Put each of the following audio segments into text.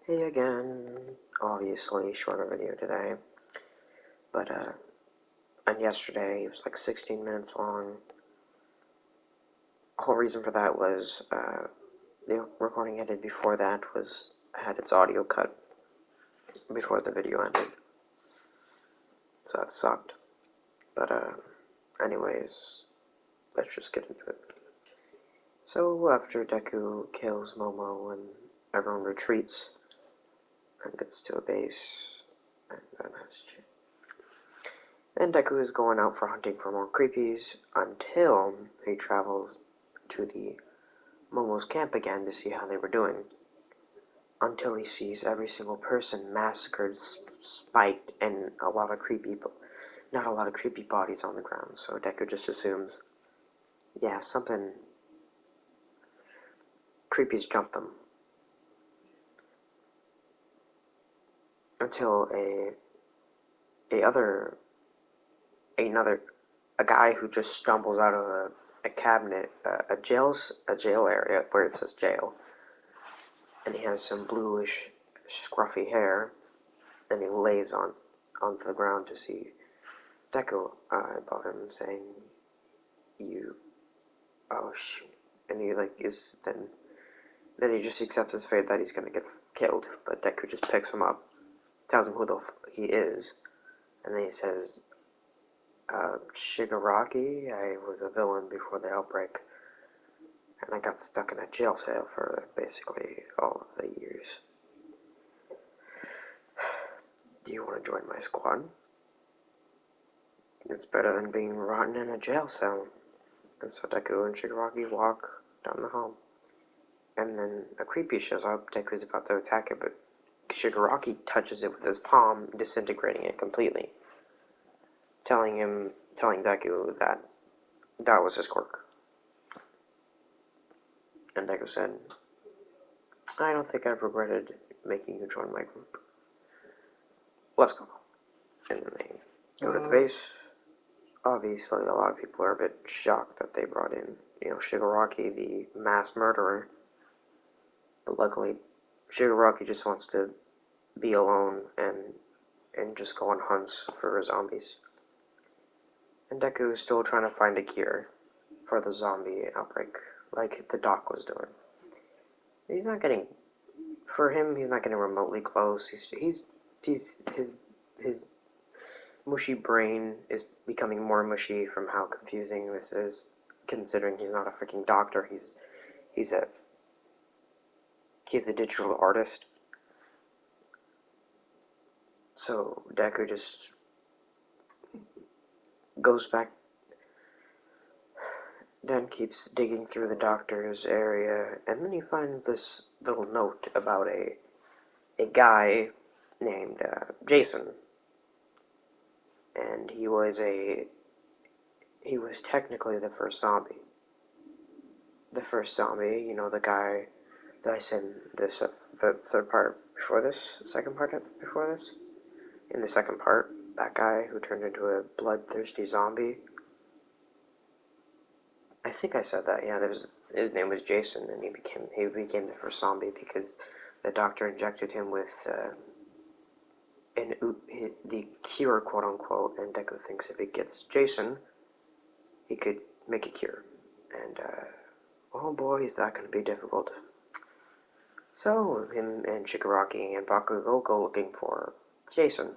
Hey again, obviously shorter video today, but and yesterday it was like 16 minutes long. The whole reason for that was the recording I did before that had its audio cut before the video ended, so that sucked. But anyways, let's just get into it. So after Deku kills Momo and everyone retreats and gets to a base, and Deku is going out for hunting for more creepies until he travels to the Momo's camp again to see how they were doing. Until he sees every single person massacred, spiked, and not a lot of creepy bodies on the ground. So Deku just assumes, yeah, something creepies jumped them. Until a guy who just stumbles out of a cabinet, a jail area where it says jail, and he has some bluish, scruffy hair, and he lays onto the ground to see Deku above him, saying, "You, oh shoot," and he then he just accepts his fate that he's gonna get killed. But Deku just picks him up, tells him who he is, and then he says, "Shigaraki, I was a villain before the outbreak, and I got stuck in a jail cell for basically all of the years. Do you want to join my squad? It's better than being rotten in a jail cell." And so Deku and Shigaraki walk down the hall. And then a creepy shows up. Deku's about to attack it, but Shigaraki touches it with his palm, disintegrating it completely. Telling Deku that was his quirk. And Deku said, "I don't think I've regretted making you join my group. Let's go." And then they go to the base. Obviously, a lot of people are a bit shocked that they brought in, Shigaraki, the mass murderer. But luckily, Shigaraki just wants to be alone and just go on hunts for zombies. And Deku is still trying to find a cure for the zombie outbreak, like the Doc was doing. He's not getting, for him, he's not getting remotely close. His mushy brain is becoming more mushy from how confusing this is, considering he's not a freaking doctor. He's a digital artist. So Deku just goes back, then keeps digging through the doctor's area, and then he finds this little note about a guy named Jason, and he was technically the first zombie. The first zombie, the guy that I said in the third part before this, second part before this. In the second part, that guy who turned into a bloodthirsty zombie. I think I said that. Yeah, his name was Jason, and he became the first zombie because the doctor injected him with the cure, quote unquote. And Deku thinks if he gets Jason, he could make a cure. And oh boy, is that going to be difficult. So him and Shigaraki and Bakugo go looking for Jason.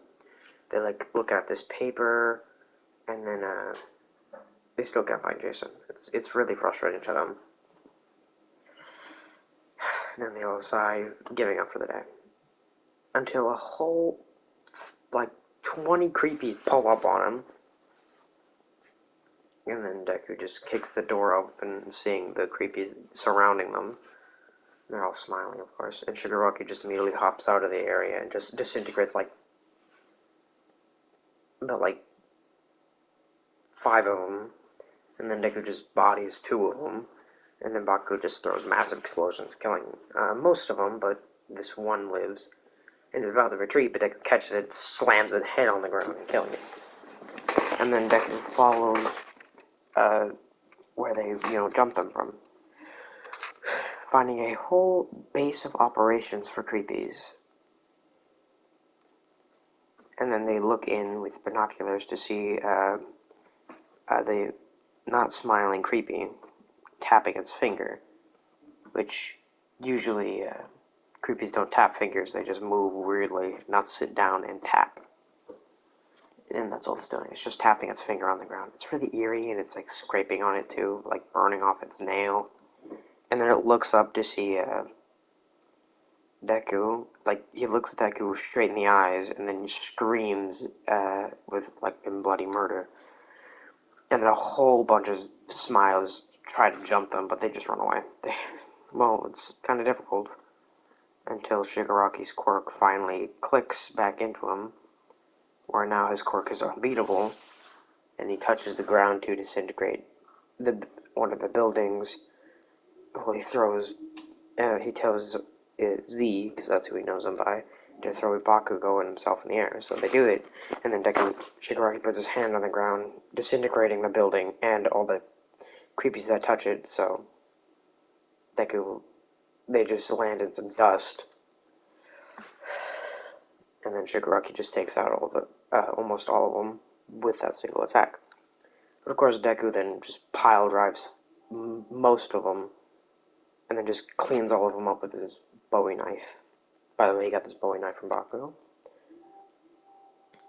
They look at this paper, and then they still can't find Jason. It's really frustrating to them. And then they all sigh, giving up for the day. Until a whole, 20 creepies pull up on him. And then Deku just kicks the door open, seeing the creepies surrounding them. They're all smiling, of course. And Shigaraki just immediately hops out of the area and just disintegrates about 5 of them. And then Deku just bodies 2 of them. And then Baku just throws massive explosions, killing most of them, but this one lives. And is about to retreat, but Deku catches it, slams its head on the ground, and killing it. And then Deku follows where they, jumped them from, finding a whole base of operations for creepies and then they look in with binoculars to see the not smiling creepy tapping its finger, which usually creepies don't tap fingers, they just move weirdly, not sit down and tap. And that's all it's doing. It's just tapping its finger on the ground. It's really eerie, and it's like scraping on it too, like burning off its nail. And then it looks up to see Deku. Like he looks at Deku straight in the eyes, and then screams with like in bloody murder. And then a whole bunch of smiles try to jump them, but they just run away. Well, it's kind of difficult until Shigaraki's quirk finally clicks back into him, where now his quirk is unbeatable, and he touches the ground to disintegrate one of the buildings. Well, he tells Z, because that's who he knows him by, to throw Bakugo and himself in the air. So they do it, and then Shigaraki puts his hand on the ground, disintegrating the building and all the creepies that touch it. So they just land in some dust, and then Shigaraki just takes out almost all of them with that single attack. But of course, Deku then just pile drives most of them, and then just cleans all of them up with his Bowie knife. By the way, he got this Bowie knife from Bakugo.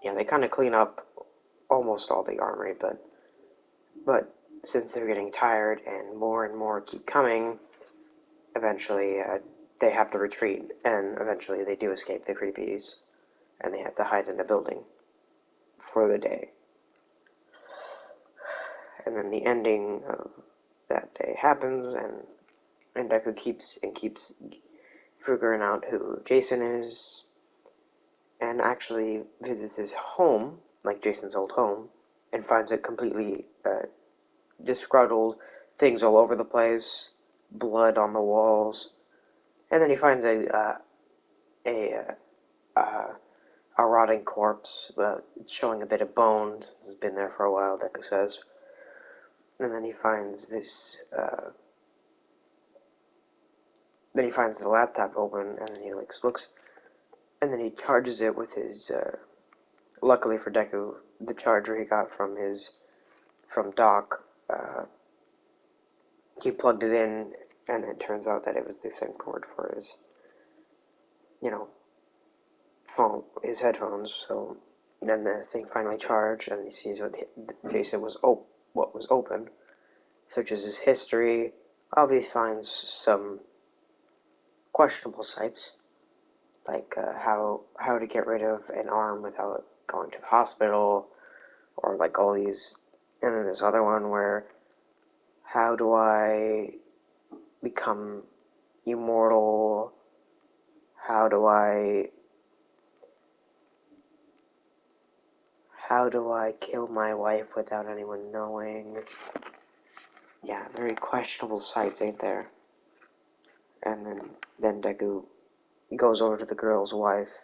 Yeah, they kind of clean up almost all the armory, but since they're getting tired and more keep coming, eventually they have to retreat, and eventually they do escape the creepies, and they have to hide in a building for the day. And then the ending of that day happens, and Deku keeps figuring out who Jason is, and actually visits his home, like Jason's old home, and finds it completely disgruntled, things all over the place, blood on the walls, and then he finds a rotting corpse, showing a bit of bone. It's been there for a while, Deku says. And then he finds this. Then he finds the laptop open, and then he looks, and then he charges it with his. Luckily for Deku, the charger he got from Doc. He plugged it in, and it turns out that it was the same cord for his, phone, his headphones. So then the thing finally charged, and he sees Jason what was open, searches his history. Obviously finds some questionable sites, like how to get rid of an arm without going to the hospital, or like all these. And then this other one where how do I become immortal? How do I kill my wife without anyone knowing? Yeah, very questionable sites, ain't there? And then Deku goes over to the girl's wife,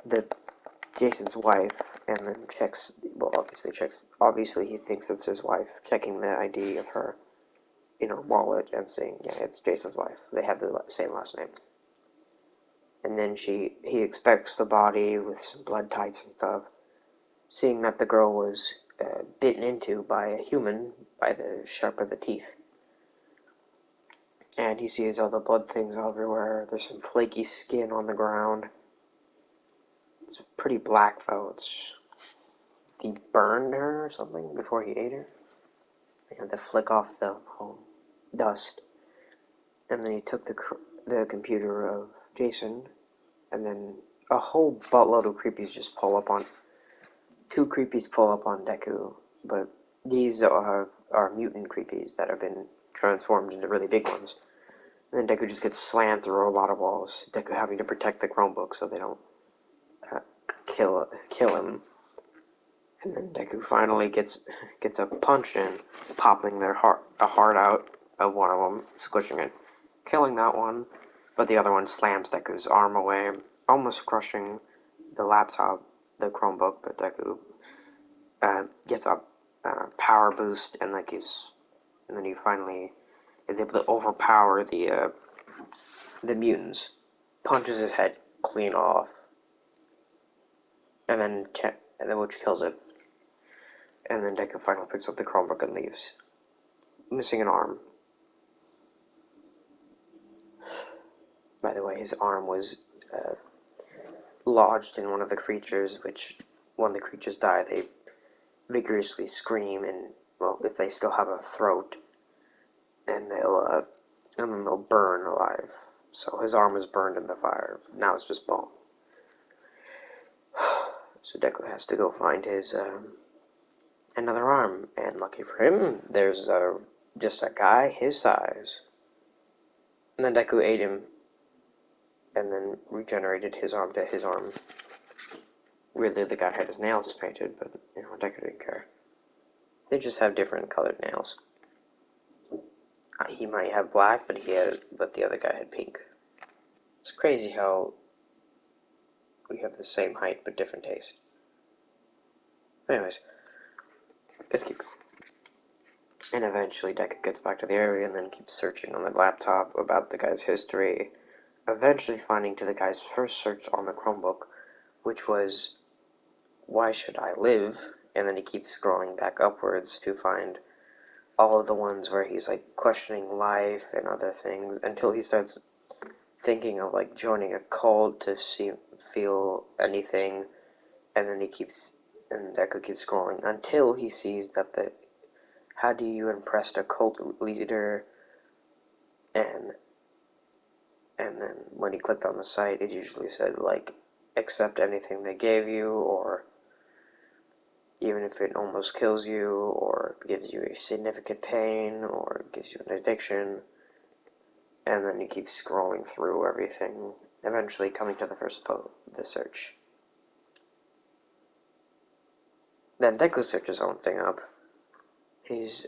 the Jason's wife, and then obviously he thinks it's his wife, checking the ID of her in her wallet and saying, yeah, it's Jason's wife. They have the same last name. And then he expects the body with some blood types and stuff, seeing that the girl was bitten into by a human by the sharp of the teeth. And he sees all the blood things everywhere. There's some flaky skin on the ground. It's pretty black, though. He burned her or something before he ate her. He had to flick off the whole dust. And then he took the computer of Jason, and then a whole buttload of creepies just pull up on... Two creepies pull up on Deku, but these are mutant creepies that have been transformed into really big ones. And then Deku just gets slammed through a lot of walls. Deku having to protect the Chromebook so they don't kill him. And then Deku finally gets a punch in, popping a heart out of one of them, squishing it, killing that one. But the other one slams Deku's arm away, almost crushing the laptop, the Chromebook. But Deku gets a power boost, and then he finally is able to overpower the mutants, punches his head clean off, and then which kills it. And then Deku finally picks up the Chromebook and leaves, missing an arm. By the way, his arm was lodged in one of the creatures, which, when the creatures die, they vigorously scream, and, well, if they still have a throat, and then they'll burn alive. So his arm was burned in the fire. Now it's just bone. So Deku has to go find his, another arm, and lucky for him, there's just a guy his size. And then Deku ate him, and then regenerated his arm to his arm. Weirdly, the guy had his nails painted, but, Deku didn't care. They just have different colored nails. He might have black, but the other guy had pink. It's crazy how we have the same height but different taste. Anyways, let's keep going. And eventually Deku gets back to the area and then keeps searching on the laptop about the guy's history, eventually finding to the guy's first search on the Chromebook, which was, "Why should I live?" And then he keeps scrolling back upwards to find all of the ones where he's, like, questioning life and other things, until he starts thinking of, like, joining a cult to feel anything, and then Deku keeps scrolling until he sees that how do you impress a cult leader, and then when he clicked on the site, it usually said, like, accept anything they gave you, or even if it almost kills you, or gives you a significant pain, or gives you an addiction. And then you keep scrolling through everything, eventually coming to the first the search. Then Deku searches his own thing up. He's,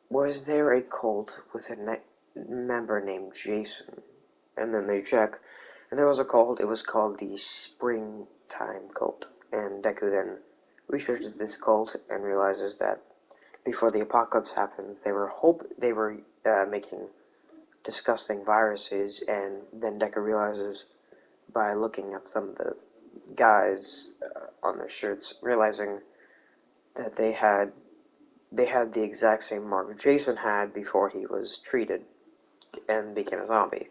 was there a cult with a member named Jason? And then they check, and there was a cult. It was called the Springtime Cult. And Deku then researches this cult and realizes that before the apocalypse happens, they were making disgusting viruses, and then Deku realizes by looking at some of the guys on their shirts, realizing that they had the exact same mark Jason had before he was treated and became a zombie.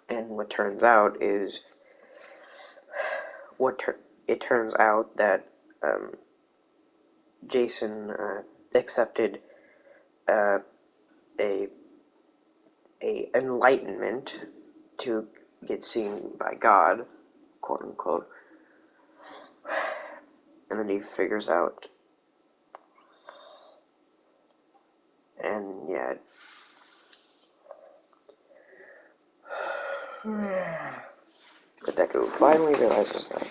And what turns out is, it turns out that Jason accepted a enlightenment to get seen by God, quote unquote, and then he figures out, and yeah. But Deku finally realizes that,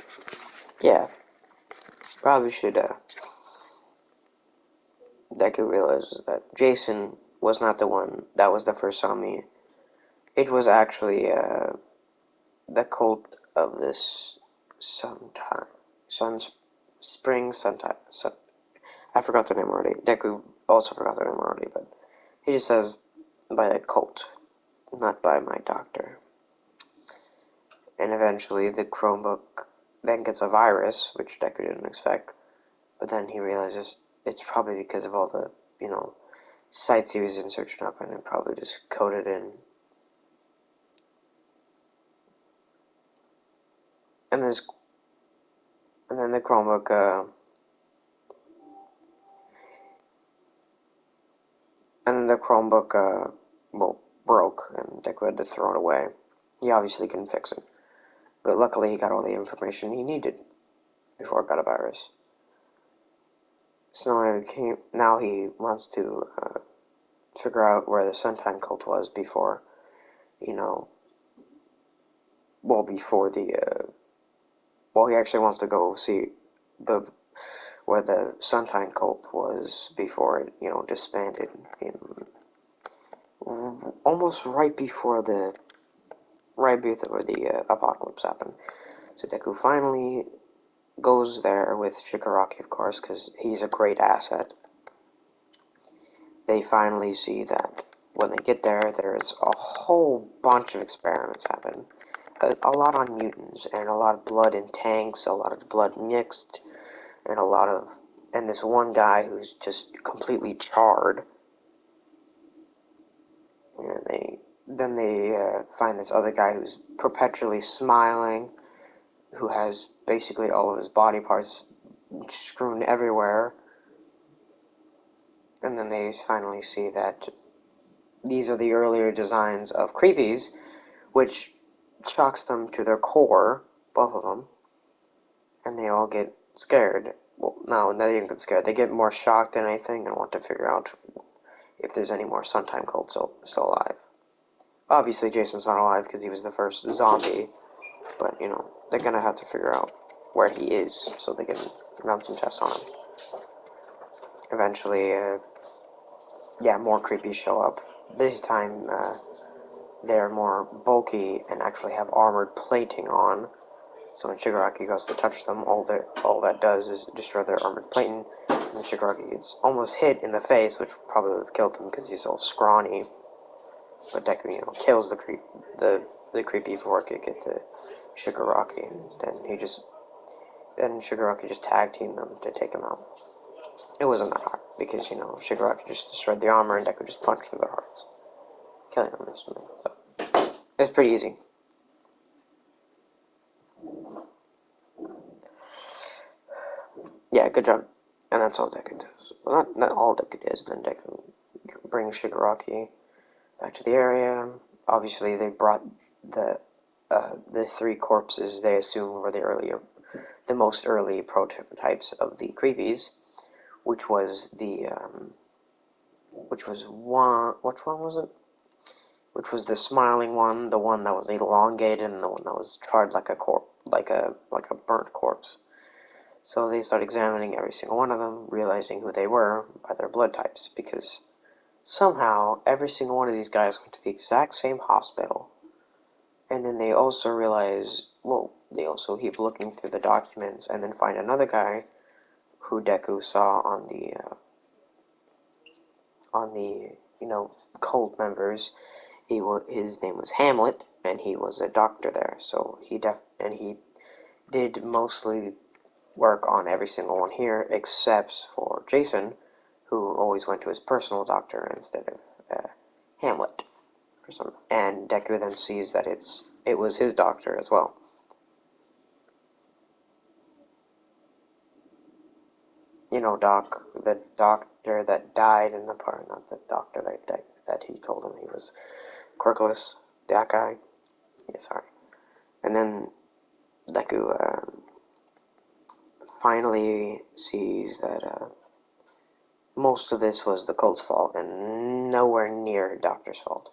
yeah, probably should, Deku realizes that Jason was not the one that was the first zombie. It was actually, the cult of this sometime, sometime, I forgot the name already. Deku also forgot the name already, but he just says, by the cult, not by my doctor. And eventually the Chromebook then gets a virus, which Deku didn't expect, but then he realizes it's probably because of all the, sites he was in searching up, and it probably just coded in. And this, and then the Chromebook, well, broke, and Deku had to throw it away. He obviously couldn't fix it, but luckily he got all the information he needed before it got a virus. So now he wants to figure out where the Sunshine Cult was before, before he actually wants to go see where the Sunshine Cult was before it, disbanded in almost right before the apocalypse happened. So Deku finally goes there with Shigaraki, of course, because he's a great asset. They finally see that when they get there, there's a whole bunch of experiments happen. A lot on mutants, and a lot of blood in tanks, a lot of blood mixed, and and this one guy who's just completely charred. And then they find this other guy who's perpetually smiling, who has basically all of his body parts strewn everywhere. And then they finally see that these are the earlier designs of creepies, which shocks them to their core, both of them, and they all get scared. Well, no, they didn't get scared. They get more shocked than anything and want to figure out if there's any more Suntime Cult still alive. Obviously, Jason's not alive because he was the first zombie, but, they're gonna have to figure out where he is so they can run some tests on him. Eventually, yeah, more creepies show up. This time, they're more bulky and actually have armored plating on. So when Shigaraki goes to touch them, all that does is destroy their armored plating, and Shigaraki gets almost hit in the face, which probably would have killed him because he's all scrawny. But Deku, kills the creepy before it could get to Shigaraki. Then Shigaraki just tag teamed them to take him out. It wasn't that hard because Shigaraki just destroyed the armor and Deku just punched through their hearts, killing them instantly. So it's pretty easy. Yeah, good job. And that's all Deku does. Well, not all Deku does. Then Deku brings Shigaraki back to the area. Obviously, they brought the three corpses they assume were the most early prototypes of the creepies, which was which one was it? Which was the smiling one, the one that was elongated, and the one that was charred like a burnt corpse. So they start examining every single one of them, realizing who they were by their blood types, because somehow every single one of these guys went to the exact same hospital. And then they also realize, well, they also keep looking through the documents and then find another guy who Deku saw on the cult members. His name was Hamlet, and he was a doctor there. So he did mostly work on every single one here, except for Jason, who always went to his personal doctor instead of Hamlet. And Deku then sees that it was his doctor as well. The doctor that died in the part, not the doctor that he told him he was quirkless, that guy. Yeah, sorry. And then Deku finally sees that most of this was the cult's fault and nowhere near Doctor's fault.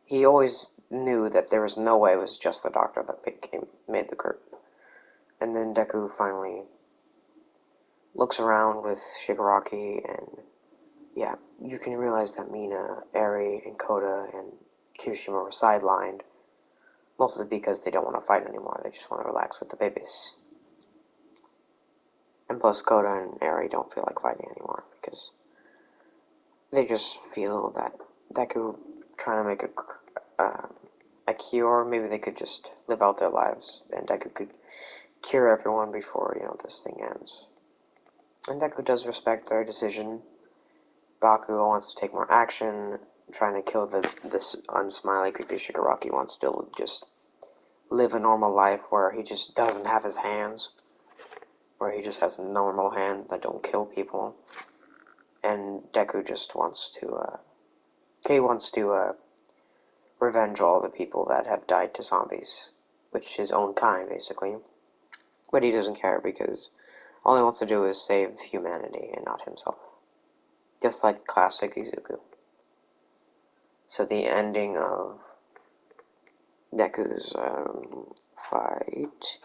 He always knew that there was no way it was just the Doctor that made the curtain. And then Deku finally looks around with Shigaraki, and yeah, you can realize that Mina, Eri, and Koda, and Kirishima were sidelined, mostly because they don't want to fight anymore, they just want to relax with the babies. And plus, Koda and Eri don't feel like fighting anymore, because they just feel that Deku trying to make a cure, maybe they could just live out their lives, and Deku could cure everyone before, this thing ends. And Deku does respect their decision. Bakugo wants to take more action, trying to kill this unsmiley, creepy Shigaraki wants to just live a normal life where he just doesn't have his hands, where he just has normal hands that don't kill people. And Deku just wants to, revenge all the people that have died to zombies, which his own kind, basically. But he doesn't care because all he wants to do is save humanity and not himself. Just like classic Izuku. So the ending of Deku's fight.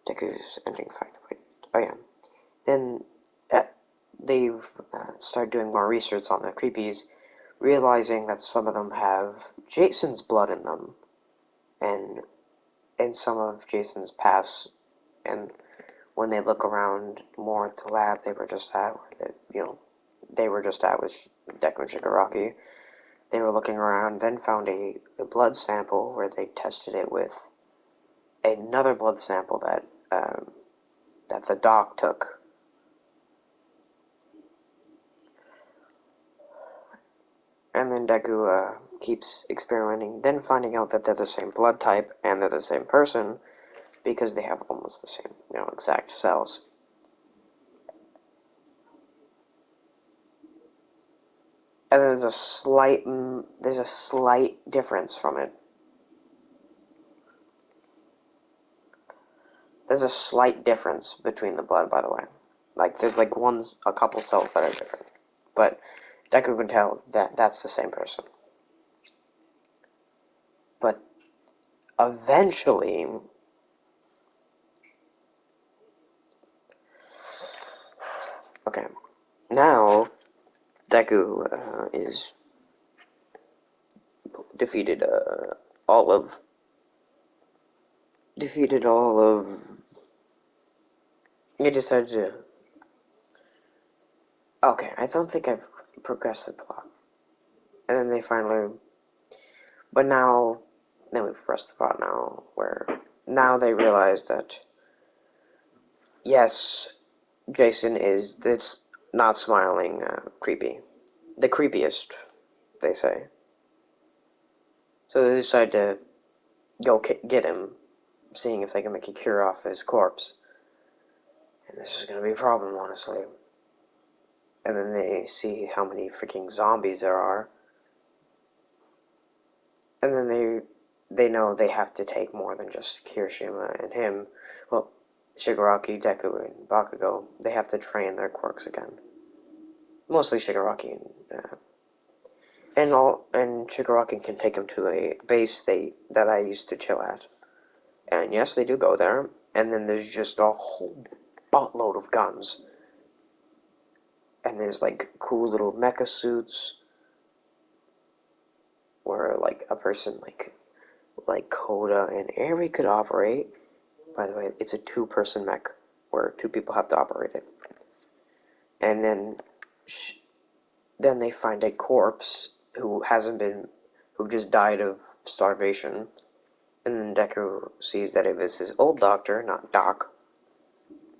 Deku's ending fight. Wait. Oh yeah. Then they've started doing more research on the creepies, realizing that some of them have Jason's blood in them, and some of Jason's past. And when they look around more at the lab they were just at, they were just at with Deku and Shigaraki, They were looking around, then found a blood sample where they tested it with another blood sample that the doc took. And then Deku keeps experimenting, then finding out that they're the same blood type and they're the same person because they have almost the same, exact cells. And there's a slight difference from it. There's a slight difference between the blood, by the way. Like, there's like a couple cells that are different. But Deku can tell that that's the same person. But eventually, okay, now Deku is defeated all of defeated all of. He decided to. Okay, I don't think I've progressed the plot. And then they finally, but now, then we've progressed the plot now, where now they realize that yes, Jason is this not smiling, creepy, the creepiest, they say. So they decide to go get him, seeing if they can make a cure off his corpse. And this is going to be a problem, honestly. And then they see how many freaking zombies there are. And then they know they have to take more than just Kirishima and him. Well, Shigaraki, Deku, and Bakugo, they have to train their quirks again. Mostly Shigaraki and Shigaraki can take him to a base state that I used to chill at. And yes, they do go there. And then there's just a whole buttload of guns. And there's like cool little mecha suits where like a person like Koda and Eri could operate. By the way, it's a two-person mech where two people have to operate it. And then they find a corpse who just died of starvation. And then Deku sees that it was his old doctor, not Doc.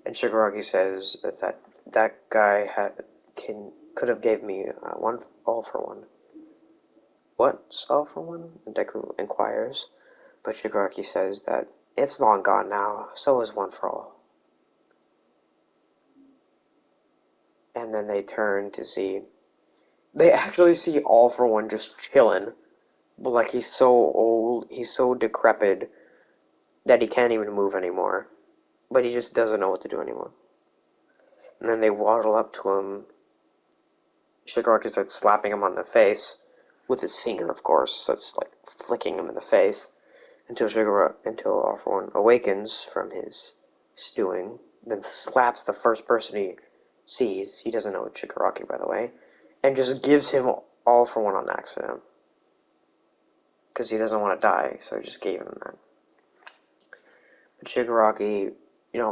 And Shigaraki says that guy could have gave me one all for one. What's all for one? Deku inquires, but Shigaraki says that it's long gone now, so is one for all. And then they turn to see. They actually see all for one just chilling. But like he's so old, he's so decrepit that he can't even move anymore. But he just doesn't know what to do anymore. And then they waddle up to him. Shigaraki starts slapping him on the face with his finger, of course. So it's like flicking him in the face until All For One awakens from his stewing, then slaps the first person he sees. He doesn't know it's Shigaraki, by the way, and just gives him All For One on accident because he doesn't want to die. So he just gave him that. But Shigaraki,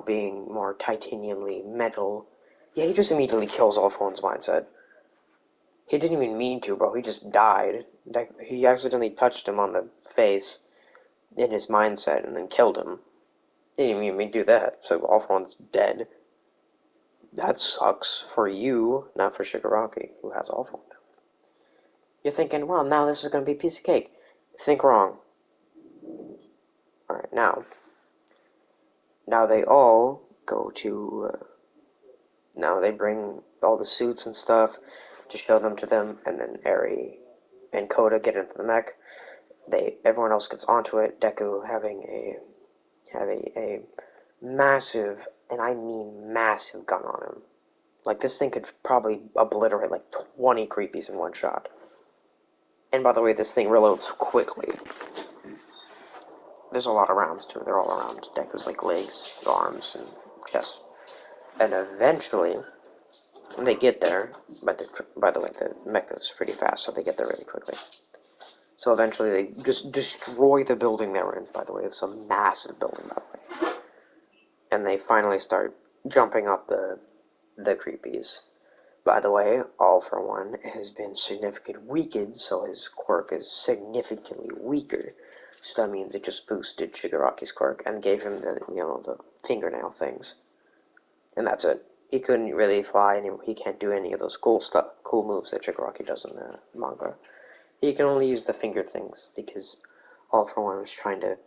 being more titaniumly metal, yeah, he just immediately kills All For One's mindset. He didn't even mean to, bro. He just died. He accidentally touched him on the face in his mindset and then killed him. He didn't even mean to do that, so All For One's dead. That sucks for you, not for Shigaraki, who has All For One. You're thinking, well, now this is going to be a piece of cake. Think wrong. Alright, now they all go to, now they bring all the suits and stuff to show them to them, and then Eri and Koda get into the mech. Everyone else gets onto it, Deku having a massive, and I mean massive, gun on him. Like, this thing could probably obliterate like 20 creepies in one shot. And by the way, this thing reloads quickly. There's a lot of rounds too. They're all around Deku's like legs, arms, and chest. And eventually, when they get there, but by the way, the mecha's pretty fast, so they get there really quickly. So eventually, they just destroy the building they were in. By the way, it's a massive building, by the way. And they finally start jumping up the creepies. By the way, All For One has been significantly weakened, so his quirk is significantly weaker. So that means it just boosted Shigaraki's quirk and gave him the fingernail things. And that's it. He couldn't really fly anymore. He can't do any of those cool moves that Shigaraki does in the manga. He can only use the finger things because All For One was trying to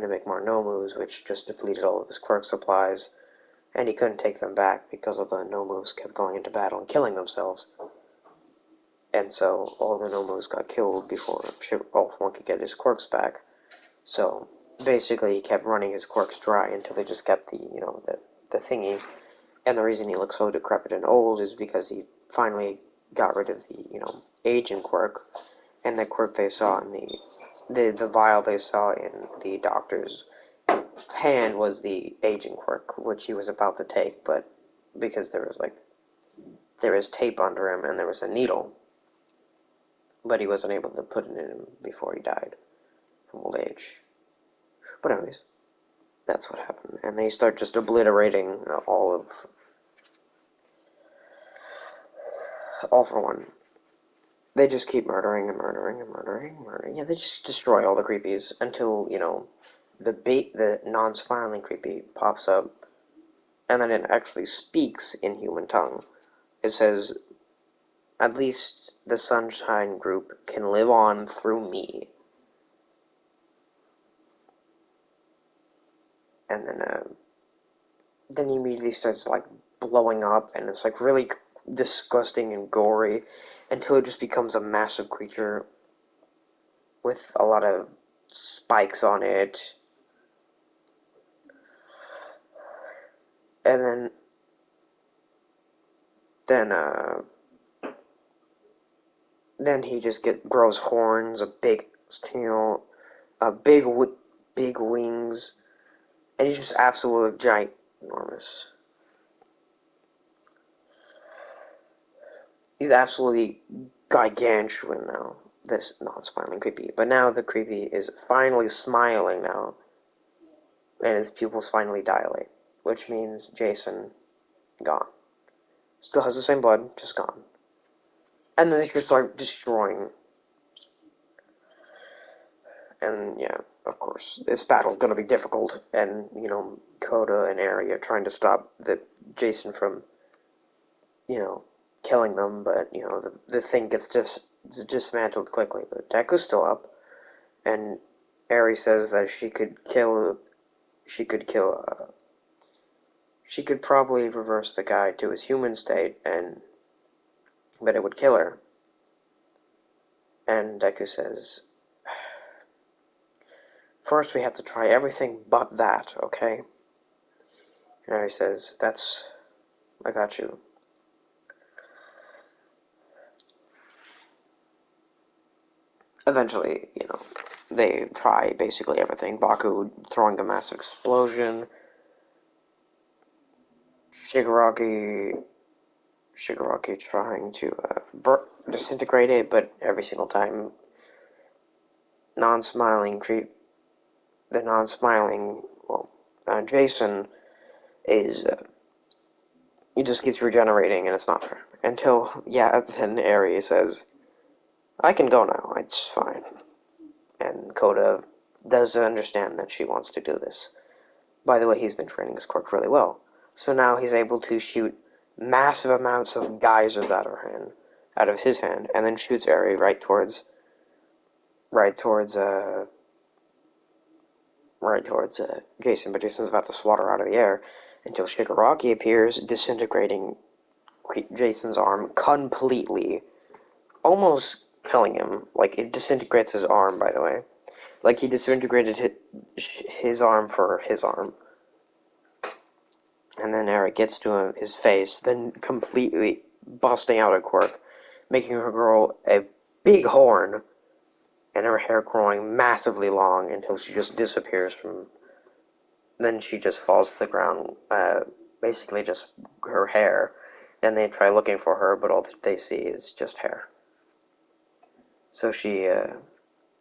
make more no moves, which just depleted all of his quirk supplies, and he couldn't take them back because of the no moves kept going into battle and killing themselves. And so all the no moves got killed before All For One could get his quirks back. So basically, he kept running his quirks dry until they just kept the thingy. And the reason he looks so decrepit and old is because he finally got rid of the aging quirk, and the quirk they saw in the vial they saw in the doctor's hand was the aging quirk, which he was about to take, but because there was tape under him and there was a needle, but he wasn't able to put it in him before he died from old age. But anyways, that's what happened, and they start just obliterating All For One. They just keep murdering and murdering and murdering and murdering. Yeah, they just destroy all the creepies until, the non-smiling creepy pops up, and then it actually speaks in human tongue. It says, "At least the Sunshine Group can live on through me." And then he immediately starts, blowing up, and it's, really disgusting and gory, until it just becomes a massive creature with a lot of spikes on it. And then then he just grows horns, a big tail, a big wings, and he's just absolutely ginormous. He's absolutely gargantuan now. This non-smiling creepy, but now the creepy is finally smiling now, and his pupils finally dilate, which means Jason gone. Still has the same blood, just gone. And then they just start destroying. And yeah, of course, this battle's gonna be difficult, and Koda and Eri are trying to stop Jason from killing them, but the thing gets dismantled quickly. But Deku's still up, and Eri says that she could probably reverse the guy to his human state, but it would kill her. And Deku says, "First we have to try everything but that, okay?" And Eri says, I got you. Eventually, they try basically everything. Baku throwing a massive explosion, Shigaraki trying to disintegrate it, but every single time, non-smiling creep, the non-smiling, Jason is, he just keeps regenerating, and it's not fair. Until, then Aries says, "I can go now, it's fine." And Koda does understand that she wants to do this. By the way, he's been training his quirk really well. So now he's able to shoot massive amounts of geysers out of his hand, and then shoots Eri right towards Jason, but Jason's about to swat her out of the air until Shigaraki appears, disintegrating Jason's arm completely, almost killing him. Like, it disintegrates his arm, by the way. Like, he disintegrated his arm for his arm. And then Eric gets to his face, then completely busting out a quirk, making her grow a big horn, and her hair growing massively long until she just disappears from. Then she just falls to the ground, basically just her hair. And they try looking for her, but all they see is just hair. So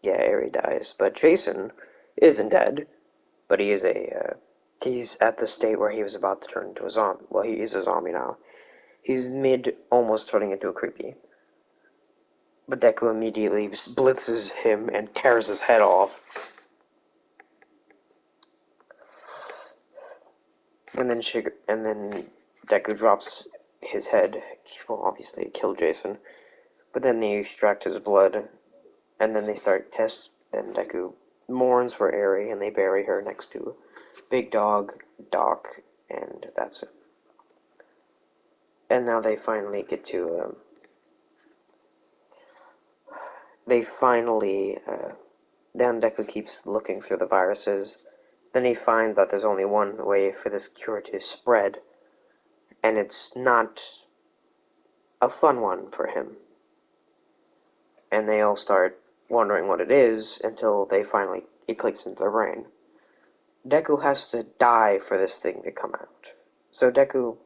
Eri dies. But Jason isn't dead, but he is He's at the state where he was about to turn into a zombie. Well, he is a zombie now. He's almost turning into a creepy. But Deku immediately blitzes him and tears his head off. And then Deku drops his head. Well, obviously it killed Jason. But then they extract his blood, and then they start tests. And Deku mourns for Eri, and they bury her next to Big Dog, Doc, and that's it. And now they finally get to. Then Deku keeps looking through the viruses. Then he finds that there's only one way for this cure to spread, and it's not a fun one for him. And they all start wondering what it is until it clicks into their brain. Deku has to die for this thing to come out. So Deku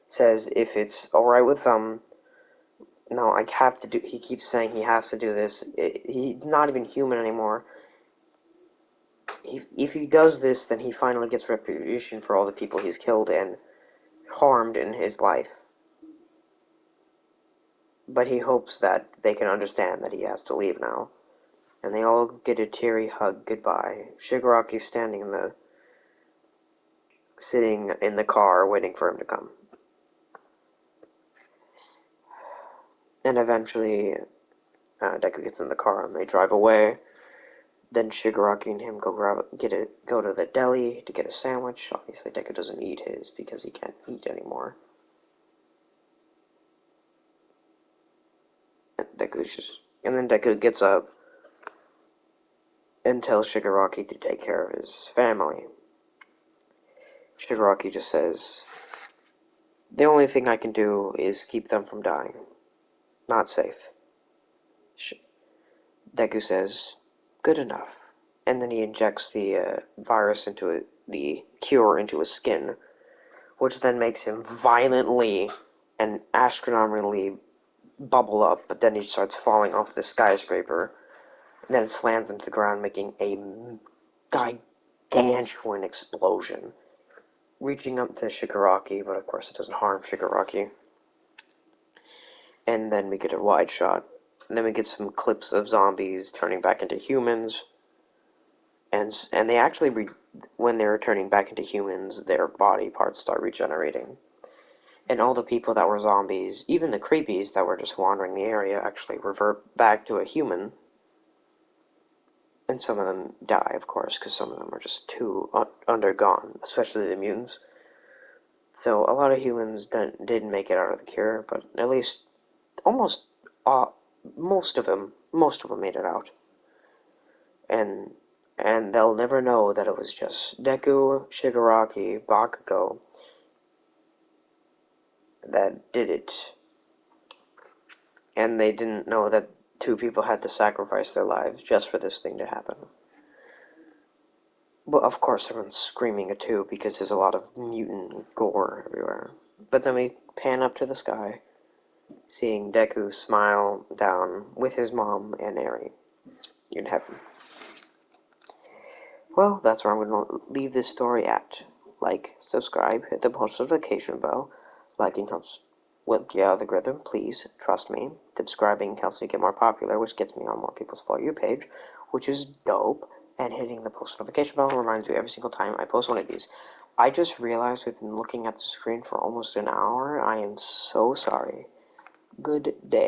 says if it's alright with them, no, I have to do, he keeps saying he has to do this. He's not even human anymore. If he does this, then he finally gets retribution for all the people he's killed and harmed in his life. But he hopes that they can understand that he has to leave now. And they all get a teary hug goodbye. Shigaraki's sitting in the car waiting for him to come. And eventually, Deku gets in the car and they drive away. Then Shigaraki and him go to the deli to get a sandwich. Obviously, Deku doesn't eat his because he can't eat anymore. And then Deku gets up and tells Shigaraki to take care of his family. Shigaraki just says, "The only thing I can do is keep them from dying. Not safe." Deku says, "Good enough." And then he injects the the cure into his skin, which then makes him violently and astronomically bubble up, but then he starts falling off the skyscraper. And then it slams into the ground, making a gigantuan explosion, reaching up to Shigaraki, but of course it doesn't harm Shigaraki. And then we get a wide shot. And then we get some clips of zombies turning back into humans. And they actually, when they're turning back into humans, their body parts start regenerating. And all the people that were zombies, even the creepies that were just wandering the area, actually revert back to a human. And some of them die, of course, because some of them are just too undergone, especially the mutants. So a lot of humans didn't make it out of the cure, but at least almost most of them made it out. And they'll never know that it was just Deku, Shigaraki, Bakugo that did it. And they didn't know that two people had to sacrifice their lives just for this thing to happen. But of course everyone's screaming it too because there's a lot of mutant gore everywhere. But then we pan up to the sky, seeing Deku smile down with his mom and Eri in heaven. Well, that's where I'm going to leave this story at. Like, subscribe, hit the post notification bell. Liking helps with the algorithm, please, trust me. Subscribing helps me get more popular, which gets me on more people's For You page, which is dope. And hitting the post notification bell reminds me every single time I post one of these. I just realized we've been looking at the screen for almost an hour. I am so sorry. Good day.